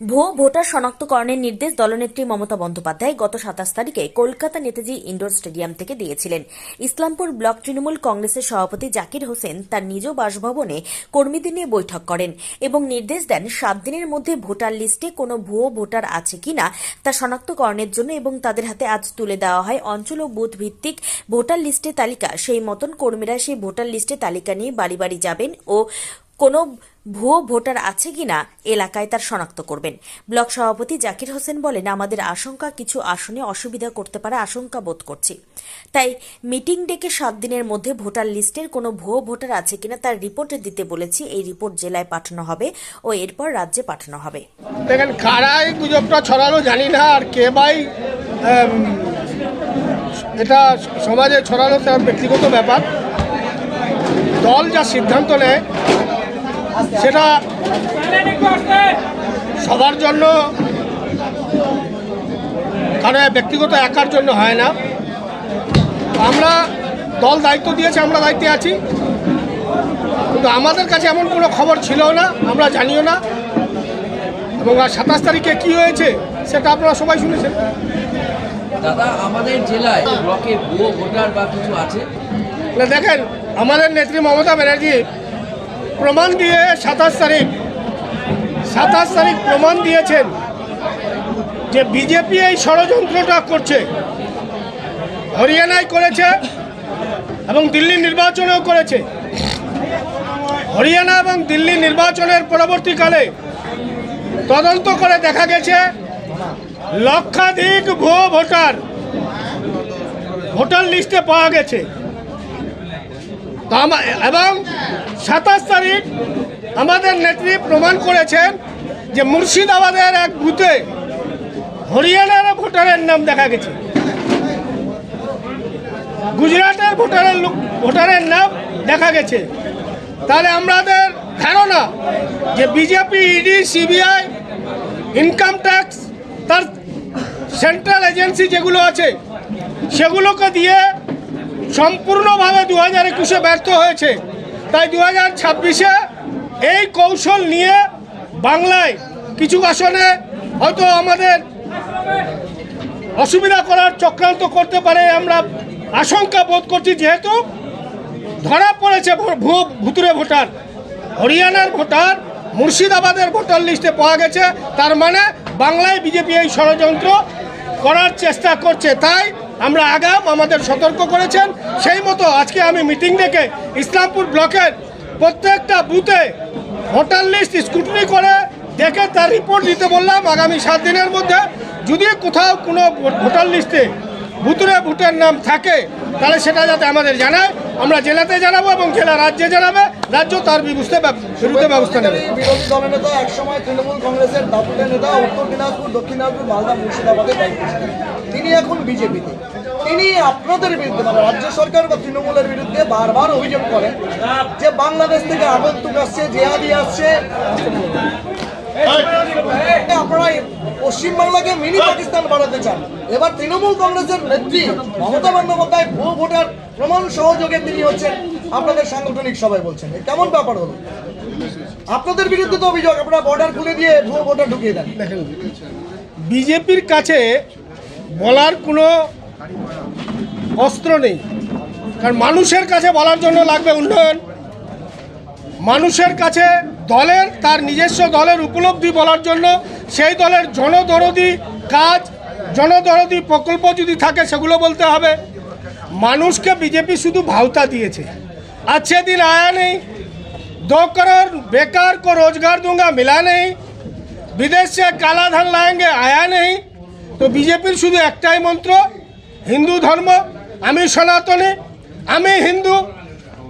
ভুয়ো ভোটার শনাক্তকরণের নির্দেশ দলনেত্রী মমতা বন্দ্যোপাধ্যায় গত 27 তারিখে কলকাতা নেতাজি ইন্ডোর স্টেডিয়াম থেকে দিয়েছিলেন। ইসলামপুর ব্লক তৃণমূল কংগ্রেসের সভাপতি জাকির হোসেন তার নিজ বাসভবনে কর্মীদের নিয়ে বৈঠক করেন এবং নির্দেশ দেন 7 দিনের মধ্যে ভোটার লিস্টে কোনো ভুয়ো ভোটার আছে কিনা তা শনাক্তকরণের জন্য এবং তাদের হাতে আজ তুলে দেওয়া হয় অঞ্চল ও বুথ ভিত্তিক ভোটার লিস্টের তালিকা। সেই মতন কর্মীরা সেই ভোটার লিস্টের তালিকা নিয়ে বাড়ি বাড়ি যাবেন ও কোনো ভুয়ো ভোটার আছে কিনা এলাকায় তার শনাক্ত করবেন। ব্লক সভাপতি জাকির হোসেন বলেন, আমাদের আশঙ্কা কিছু আসনে অসুবিধা করতে পারে আশঙ্কা বোধ করছি, তাই মিটিং ডেকে 7 দিনের মধ্যে ভোটার লিস্টের কোনো ভুয়ো ভোটার আছে কিনা তার রিপোর্ট দিতে বলেছি। এই রিপোর্ট জেলায় পাঠানো হবে ও এরপর রাজ্যে পাঠানো হবে। দেখেন, কারাই গুজবটা ছড়ালো জানি না, আর কে ভাই এটা সমাজে ছড়ালো তার ব্যক্তিগত ব্যাপার। দল যা সিদ্ধান্ত নেয় সেটা সবার জন্য, কারণ ব্যক্তিগত একার জন্য হয় না। আমরা দল দায়িত্ব দিয়েছে, আমরা দায়িত্বে আছি, কিন্তু আমাদের কাছে এমন কোনো খবর ছিল না, আমরা জানিও না। এবং 27 তারিখে কি হয়েছে সেটা আপনারা সবাই শুনেছেন। দাদা, আমাদের জেলায় ব্লকে ভুয়ো ভোটার বা কিছু আছে? দেখেন, আমাদের নেত্রী মমতা ব্যানার্জি প্রমাণ দিয়ে 27 তারিখ প্রমাণ দিয়েছেন যে বিজেপি এই ষড়যন্ত্রটা করছে। হরিয়ানায় করেছে এবং দিল্লি নির্বাচনেও করেছে। হরিয়ানা এবং দিল্লি নির্বাচনের পরবর্তীকালে তদন্ত করে দেখা গেছে লক্ষাধিক ভুয়ো ভোটার লিস্টে পাওয়া গেছে। এবং 27 তারিখ আমাদের নেত্রী প্রমাণ করেছেন যে মুর্শিদাবাদের এক বুথে হরিয়ানার ভোটারের নাম দেখা গেছে, গুজরাটের ভোটারের নাম দেখা গেছে। তাহলে আমাদের ধারণা যে BJP, ED, CBI, income tax, তার সেন্ট্রাল এজেন্সি যেগুলো আছে সেগুলোকে দিয়ে সম্পূর্ণভাবে 2021-এ ব্যর্থ হয়েছে। তাই 2026-এ এই কৌশল নিয়ে বাংলায় কিছু আসনে হয়তো আমাদের অসুবিধা করার চক্রান্ত করতে পারে, আমরা আশঙ্কা বোধ করছি। যেহেতু ধরা পড়েছে ভুতুরে ভোটার, হরিয়ানার ভোটার মুর্শিদাবাদের ভোটার লিস্টে পাওয়া গেছে, তার মানে বাংলায় বিজেপি এই ষড়যন্ত্র করার চেষ্টা করছে। তাই আমরা আগাম আমাদের সতর্ক করেছেন। সেই মতো আজকে আমি মিটিং ডেকে ইসলামপুর ব্লকের প্রত্যেকটা বুথে ভোটার লিস্ট স্ক্রুটিনি করে দেখে তার রিপোর্ট দিতে বললাম। আগামী 7 দিনের মধ্যে যদি কোথাও কোনো ভোটার লিস্টে ভুতুরে ভোটার নাম থাকে তাহলে সেটা যাতে আমাদের জানায়, আমরা জেলাতে জানাবো এবং জেলা রাজ্যে জানাবে, রাজ্য তার বিরুদ্ধে ব্যবস্থা নেবে। বিরোধী দলনেতা একসময় তৃণমূল কংগ্রেসের দাপুটে নেতা, উত্তর দিনাজপুর, দক্ষিণ দিনাজপুর, মালদা, মুর্শিদাবাদে দায়িত্ব ছিলেন। তিনি এখন বিজেপিতে। তিনি আপনাদের বিরুদ্ধে, মানে রাজ্য সরকার বা তৃণমূলের বিরুদ্ধে বারবার অভিযোগ করেন যে বাংলাদেশ থেকে আগন্তুক আসছে, জেহাদি আসছে। আপনারা পশ্চিমবাংলাকে মিনি পাকিস্তান বানাতে চান। এবার তৃণমূল কংগ্রেসের নেত্রী মমতা বন্দ্যোপাধ্যায় ভুয়ো ভোটার প্রমাণ সহযোগে তিনি হচ্ছেন আপনাদের সাংগঠনিক সভায় বলছেন, কেমন ব্যাপার হলো? আপনাদের বিরুদ্ধে তো অভিযোগ আপনারা বর্ডার খুলে দিয়ে ভুয়ো ভোটার ঢুকিয়ে দেন। দেখেন, বিজেপির কাছে বলার কোনো অস্ত্র নেই, কারণ মানুষের কাছে বলার জন্য লাগবে উন্নয়ন। মানুষের কাছে দলের, তার নিজস্ব দলের উপলব্ধি বলার জন্য সেই দলের জনদরদি কাজ, জনদরদি প্রকল্প যদি থাকে সেগুলো বলতে হবে। মানুষকে বিজেপি শুধু ভাওতা দিয়েছে, अच्छे दिन आया नहीं, 2 करोड़ बेकार को रोजगार दूंगा मिला नहीं, विदेश से काला धन लाएंगे आया नहीं। तो बीजेपीर शुद्ध एकटाई मंत्र, हिंदू धर्म, आमी सनातनी, आमी हिंदू।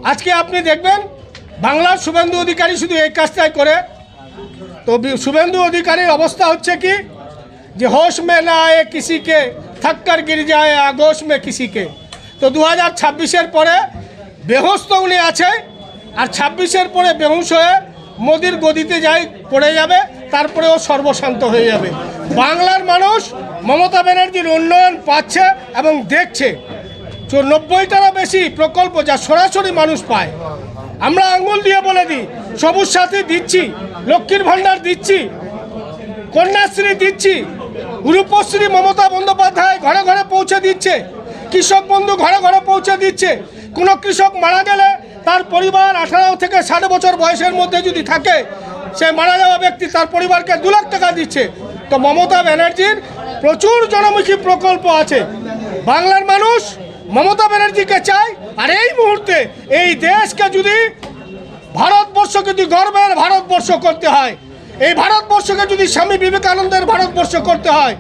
आज के आपनी देखबेन बांगलार शुभेंदु अधिकारी शुद्ध एक काजटाई करे। तो शुभेंदु अधिकारी अवस्था होच्छे कि जे होश में ना आए किसी के, थक कर गिर जाए आगोश में किसी के। तो 2026-এর পরে বেহুশ তো উনি আছে, আর 26-এর পরে বেহুশ হয়ে মোদির গদিতে যাই পড়ে যাবে, তারপরে ও সর্বশান্ত হয়ে যাবে। বাংলার মানুষ মমতা ব্যানার্জির উন্নয়ন পাচ্ছে এবং দেখছে। 90টারও বেশি প্রকল্প যা সরাসরি মানুষ পায়। আমরা আঙ্গুল দিয়ে বলে দিই, সবুজ সাথী দিচ্ছি, লক্ষ্মীর ভাণ্ডার দিচ্ছি, কন্যাশ্রী দিচ্ছি, রূপশ্রী মমতা বন্দ্যোপাধ্যায় ঘরে ঘরে পৌঁছে দিচ্ছে, কৃষক বন্ধু ঘরে ঘরে পৌঁছে দিচ্ছে। কোনো কৃষক মারা গেলে তার পরিবার 18 থেকে 60 বছর বয়সের মধ্যে যদি থাকে, সে মারা যাওয়া ব্যক্তি তার পরিবারকে 2 লাখ টাকা দিচ্ছে। তো মমতা ব্যানার্জির প্রচুর জনমুখী প্রকল্প আছে। বাংলার মানুষ মমতা ব্যানার্জিকে চায়। আর এই মুহূর্তে এই দেশকে যদি ভারতবর্ষকে যদি গর্বের ভারতবর্ষ করতে হয়, এই ভারতবর্ষকে যদি স্বামী বিবেকানন্দের ভারতবর্ষ করতে হয়,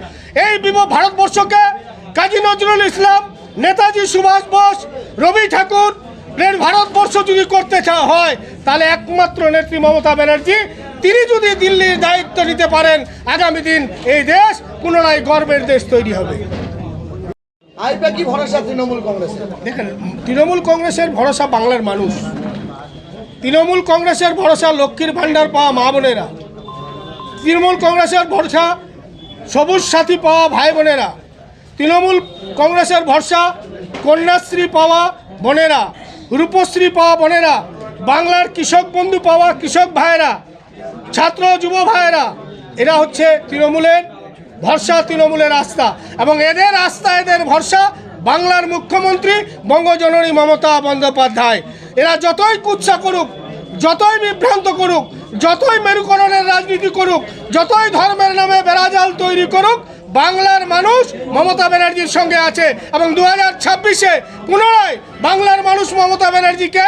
এই ভারতবর্ষকে কাজী নজরুল ইসলাম, নেতাজি সুভাষ বোস, রবি ঠাকুর এর ভারতবর্ষ যদি করতে হয়, তাহলে একমাত্র নেত্রী মমতা ব্যানার্জি, তিনি যদি দিল্লির দায়িত্ব নিতে পারেন, আগামী দিন এই দেশ পুনরায় গর্বের দেশ তৈরি হবে। আইপা কি ভরসা তৃণমূল কংগ্রেসের? দেখেন, তৃণমূল কংগ্রেসের ভরসা বাংলার মানুষ, তৃণমূল কংগ্রেসের ভরসা লক্ষ্মীর ভাণ্ডার পাওয়া মা বোনেরা, তৃণমূল কংগ্রেসের ভরসা সবুজ সাথী পাওয়া ভাই বোনেরা, তৃণমূল কংগ্রেসের ভরসা কন্যাশ্রী পাওয়া বোনেরা, রূপশ্রী পাওয়া বোনেরা, বাংলার কৃষক বন্ধু পাওয়া কৃষক ভাইয়েরা, ছাত্র যুব ভাইয়েরা, এরা হচ্ছে তৃণমূলের ভরসা, তৃণমূলের আস্থা। এবং এদের আস্থা, এদের ভরসা বাংলার মুখ্যমন্ত্রী বঙ্গজননী মমতা বন্দ্যোপাধ্যায়। এরা যতই কুৎসা করুক, যতই বিভ্রান্ত করুক, যতই মেরুকরণের রাজনীতি করুক, যতই ধর্মের নামে বেড়াজাল তৈরি করুক, বাংলার মানুষ মমতা ব্যানার্জির সঙ্গে আছে। এবং 2026-এ পুনরায় বাংলার মানুষ মমতা ব্যানার্জিকে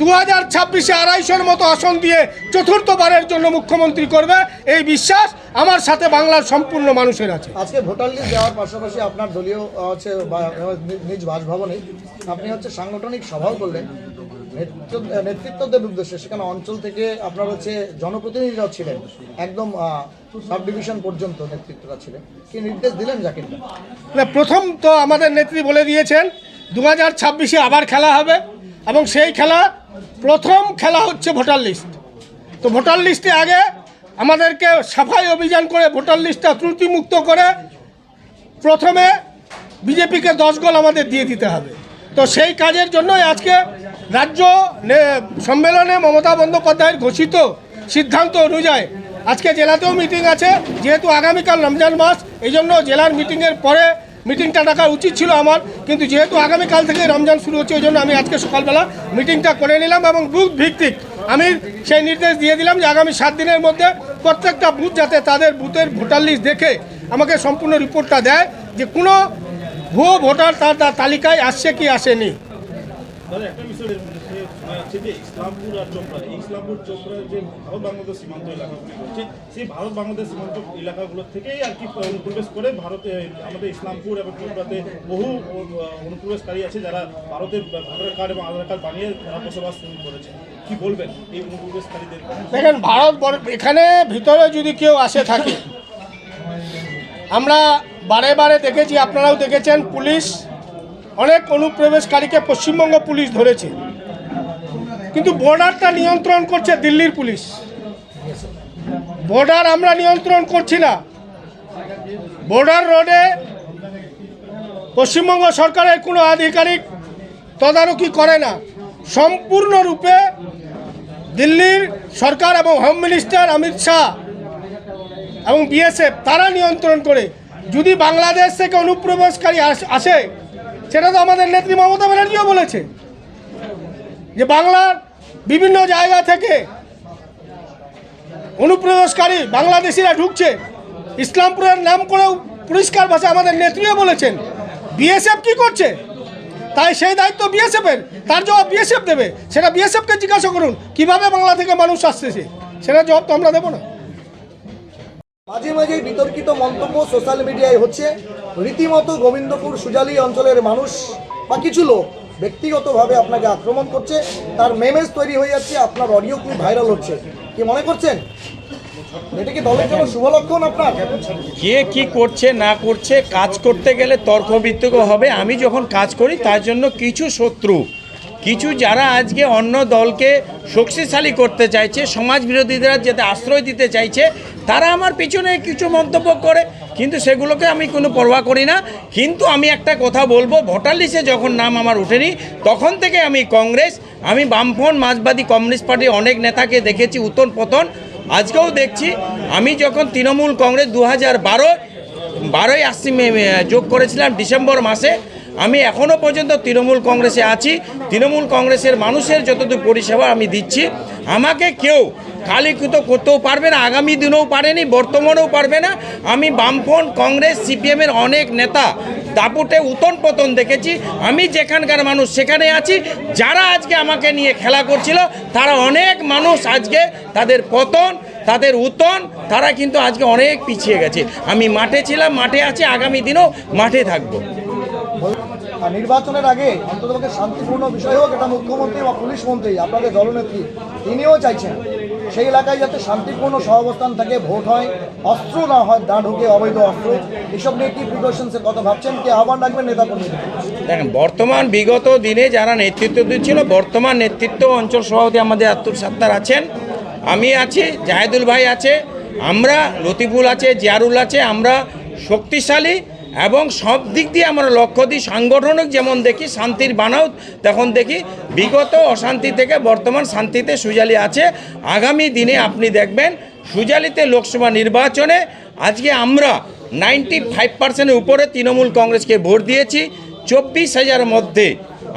2026-এ 250-এর মতো আসন দিয়ে চতুর্থবারের জন্য মুখ্যমন্ত্রী করবে, এই বিশ্বাস আমার সাথে বাংলার সম্পূর্ণ মানুষের আছে। আজকে ভোটার লিস্ট দেওয়ার পাশাপাশি আপনার দলীয় হচ্ছে নিজ বাসভবনে আপনি হচ্ছে সাংগঠনিক সভাও করলেন নেতৃত্বদের উদ্দেশ্যে। সেখানে অঞ্চল থেকে আপনার হচ্ছে জনপ্রতিনিধিরাও ছিলেন, একদম সাব ডিভিশন পর্যন্ত নেতৃত্বরা ছিলেন। কি নির্দেশ দিলেন জাকির ভাই? প্রথম তো আমাদের নেত্রী বলে দিয়েছেন 2026-এ আবার খেলা হবে, এবং সেই খেলা প্রথম খেলা হচ্ছে ভোটার লিস্ট। তো ভোটার লিস্টে আগে আমাদেরকে সাফাই অভিযান করে ভোটার লিস্টটা ত্রুটিমুক্ত করে প্রথমে বিজেপিকে 10 গোল আমাদের দিয়ে দিতে হবে। তো সেই কাজের জন্যই আজকে রাজ্য সম্মেলনে মমতা বন্দ্যোপাধ্যায়ের ঘোষিত সিদ্ধান্ত অনুযায়ী আজকে জেলাতেও মিটিং আছে। যেহেতু আগামীকাল রমজান মাস, এই জন্য জেলার মিটিংয়ের পরে মিটিংটা ডাকা উচিত ছিল আমার, কিন্তু যেহেতু আগামীকাল থেকে রমজান শুরু হচ্ছে, ওই জন্য আমি আজকে সকালবেলা মিটিংটা করে নিলাম। এবং বুথ ভিত্তিক আমি সেই নির্দেশ দিয়ে দিলাম যে আগামী 7 দিনের মধ্যে প্রত্যেকটা বুথ যাতে তাদের বুথের ভোটার লিস্ট দেখে আমাকে সম্পূর্ণ রিপোর্টটা দেয় যে কোনো ভুয়ো ভোটার তার তালিকায় আসছে কি আসেনি। একটা বিষয় হচ্ছে যে ইসলামপুর আর চোপড়া, এই ইসলামপুর চোপড়ার যে ভারত বাংলাদেশ সীমান্ত এলাকাগুলি রয়েছে, সেই ভারত বাংলাদেশ সীমান্ত এলাকাগুলো থেকেই আর কি অনুপ্রবেশ করে ভারতে, আমাদের ইসলামপুর এবং চোপড়াতে বহু অনুপ্রবেশকারী আছে যারা ভারতের ভোটার কার্ড এবং আধার কার্ড বানিয়ে তারা বসবাস শুরু করেছে। কি বলবেন এই অনুপ্রবেশকারীদের? দেখেন, এখানে ভিতরে যদি কেউ আসে থাকে, আমরা বারে বারে দেখেছি, আপনারাও দেখেছেন, পুলিশ অনেক অনুপ্রবেশকারীকে পশ্চিমবঙ্গ পুলিশ ধরেছে, কিন্তু বর্ডারটা নিয়ন্ত্রণ করছে দিল্লির পুলিশ। বর্ডার আমরা নিয়ন্ত্রণ করছি না। বর্ডার রোডে পশ্চিমবঙ্গ সরকারের কোনো আধিকারিক তদারকি করে না, সম্পূর্ণরূপে দিল্লির সরকার এবং হোম মিনিস্টার অমিত শাহ এবং বিএসএফ তারা নিয়ন্ত্রণ করে। যদি বাংলাদেশ থেকে অনুপ্রবেশকারী আসে, সেটা তো আমাদের নেত্রী মমতা ব্যানার্জিও বলেছে যে বাংলার বিভিন্ন জায়গা থেকে অনুপ্রবেশকারী বাংলাদেশিরা ঢুকছে। ইসলামপুরের নাম করেও পরিষ্কার ভাষায় আমাদের নেত্রীও বলেছেন। বিএসএফ কি করছে? তাই সেই দায়িত্ব বিএসএফের, তার জবাব বিএসএফ দেবে। সেটা বিএসএফকে জিজ্ঞাসা করুন কিভাবে বাংলা থেকে মানুষ আসতেছে, সেটা জবাব তো আমরা দেবো না। মাঝে মাঝে বিতর্কিত মন্তব্য সোশ্যাল মিডিয়ায় হচ্ছে, রীতিমতো গোবিন্দপুর সুজালি অঞ্চলের মানুষ বা কিছু লোক ব্যক্তিগতভাবে আপনাকে আক্রমণ করছে, তার মেমেজ তৈরি হয়ে যাচ্ছে, আপনার অডিও ক্লিপ ভাইরাল হচ্ছে। কি মনে করছেন এটা কি দলের জন্য শুভ লক্ষণ? আপনার কে কি করছে না করছে, কাজ করতে গেলে তর্ক বিতর্ক হবে। আমি যখন কাজ করি তার জন্য কিছু শত্রু, কিছু যারা আজকে অন্য দলকে শক্তিশালী করতে চাইছে, সমাজ বিরোধীরা যাতে আশ্রয় দিতে চাইছে, তারা আমার পিছনে কিছু মন্তব্য করে, কিন্তু সেগুলোকে আমি কোনো পরোয়া করি না। কিন্তু আমি একটা কথা বলবো, ভোটার লিস্টে যখন নাম আমার ওঠেনি তখন থেকে আমি কংগ্রেস, আমি বামফ্রন্ট মার্ক্সবাদী কমিউনিস্ট পার্টির অনেক নেতাকে দেখেছি উত্তন পতন, আজকেও দেখছি আমি যখন তৃণমূল কংগ্রেস 2012 আসছি যোগ করেছিলাম ডিসেম্বর মাসে, আমি এখনও পর্যন্ত তৃণমূল কংগ্রেসে আছি। তৃণমূল কংগ্রেসের মানুষের যতটুকু পরিষেবা আমি দিচ্ছি, আমাকে কেউ কালীকৃত করতেও পারবে না, আগামী দিনেও পারেনি, বর্তমানেও পারবে না। আমি বামফ্রন্ট, কংগ্রেস, সিপিএমের অনেক নেতা দাপুটে উতন পতন দেখেছি। আমি যেখানকার মানুষ সেখানে আছি। যারা আজকে আমাকে নিয়ে খেলা করছিল, তারা অনেক মানুষ আজকে তাদের পতন, তাদের উত্তন, তারা কিন্তু আজকে অনেক পিছিয়ে গেছে। আমি মাঠে ছিলাম, মাঠে আছি, আগামী দিনেও মাঠে থাকবো। আর নির্বাচনের আগে অন্ততপক্ষে শান্তিপূর্ণ বিষয় হোক, এটা মুখ্যমন্ত্রী বা পুলিশ মন্ত্রী আপনাদের দলনেত্রী তিনিও চাইছেন সেই এলাকায় যাতে শান্তিপূর্ণ সহাবস্থান থাকে, ভোট হয়, অস্ত্র না হয়, দা ঢুকে অবৈধ অস্ত্র, এসব নিয়ে কি প্রিকশনসের কথা ভাবছেন, কি আহ্বান রাখবেন নেতা কর্মীদের? দেখেন, বর্তমান বিগত দিনে যারা নেতৃত্ব দিচ্ছিল, বর্তমান নেতৃত্ব অঞ্চল সভাপতি আমাদের আব্দুল সাত্তার আছেন, আমি আছি, জাহেদুল ভাই আছে, আমরা লতিফুল আছে, জিয়ারুল আছে, আমরা শক্তিশালী এবং সব দিক দিয়ে আমরা লক্ষ্য দিই। সাংগঠনিক যেমন দেখি শান্তির বানাও, তখন দেখি বিগত অশান্তি থেকে বর্তমান শান্তিতে সুজালি আছে। আগামী দিনে আপনি দেখবেন সুজালিতে লোকসভা নির্বাচনে আজকে আমরা 95% উপরে তৃণমূল কংগ্রেসকে ভোট দিয়েছি। 24,000 মধ্যে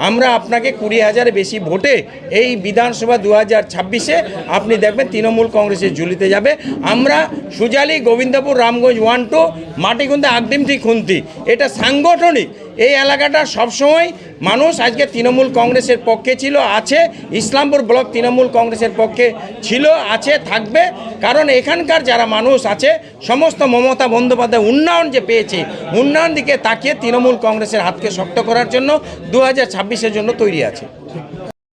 আমরা আপনাকে 20,000 বেশি ভোটে এই বিধানসভা 2026-এ আপনি দেখবেন তৃণমূল কংগ্রেসের ঝুলিতে যাবে। আমরা সুজালি, গোবিন্দপুর, রামগঞ্জ 1-2, মাটিকুন্দা, আগডিমটি, খুন্তি, এটা সাংগঠনিক এই এলাকাটা সবসময় মানুষ আজকে তৃণমূল কংগ্রেসের পক্ষে ছিল, আছে। ইসলামপুর ব্লক তৃণমূল কংগ্রেসের পক্ষে ছিল, আছে, থাকবে। কারণ এখানকার যারা মানুষ আছে সমস্ত মমতা বন্দ্যোপাধ্যায় উন্নয়ন যে পেয়েছে, উন্নয়ন দিকে তাকিয়ে তৃণমূল কংগ্রেসের হাতকে শক্ত করার জন্য 2026-এর জন্য তৈরি আছে।